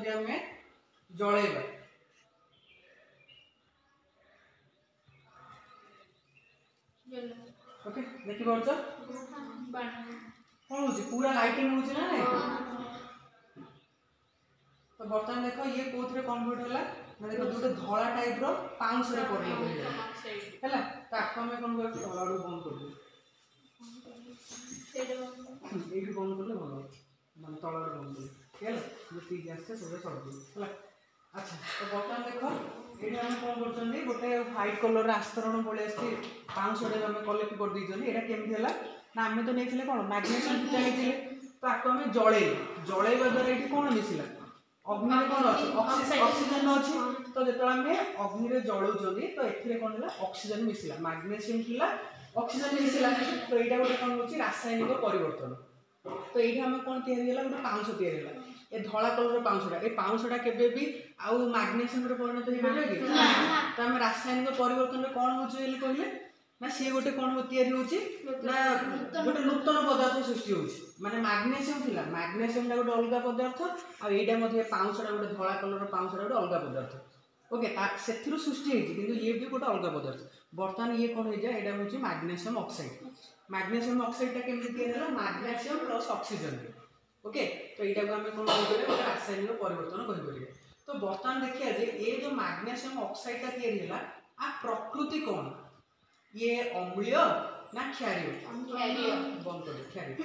ये हमें जळेबा ओके देखि परछ कौन होची पूरा लाइटिंग होची ना नहीं तो बर्तमान देखो ये कोथरे कन्वर्ट होला ना देखो दुटे धळा टाइप रो पाउंस रे पड़ले हैला ताको हमें कोन कर तलाडू बंद कर दे एठी बंद करले भलो मान तलाडू बंद कर हैला जो ती गैस से सब सब हैला अच्छा तो बर्तमान देखो एठी हम कोन करछन गोटे व्हाइट कलर रे आस्तरण पळे आछि पाउंस रे हम कलेक्ट कर दिजन एटा केमथि होला ना हमें तो नेथिले कोन मैग्नेशियम पिटा नेथिले तो आको हमें जळेबा द्वारा एठी कोन मिसिला अग्नि रे कोन अछि ऑक्सीजन अछि तो जेतला हमें अग्नि रे जळौजनी तो एथिरे कोन होला ऑक्सीजन मिसिला मैग्नेशियम थिला ऑक्सीजन मिसिला तो एटा गोटे कोन होछि रासायनिक परिवर्तन तो एठी हम कोन तयारी होला गोटे पाउंस तयारी होला ए धळा कलर रो पाउंसडा ए पाउंसडा केबे भी आउ मैग्नेशियम रे परिणत हे बले कि तो हम रासायनिक परिवर्तन रे कोन होछि एले कहले ना सी गोटे कोन हो तयारी होछि ना गोटे नूतन पदार्थ सृष्टि होछि माने मैग्नेशियम थिला मैग्नेशियम टा गोटे अलगा पदार्थ आ एटा मध्ये पाउंसडा गोटे धळा कलर रो पाउंसडा गोटे अलगा पदार्थ ओके ता सेथिरु सृष्टि हेछि किंतु ये भी गोटे अलगा पदार्थ वर्तमान ये कोन हे जाय एटा होछि मैग्नेशियम ऑक्साइड टा केमि तयारी होला मैग्नेशियम प्लस ऑक्सीजन ओके तो एटा को हमें कोन कहबे गोटे रासायनिक परिवर्तन कहि परिबे तो वर्तमान देखिया जे ए जो मैग्नेशियम ऑक्साइड टा तयारी होला आ प्रकृति कोन ये अम्लीय ना क्षारीय बंद कर क्षारीय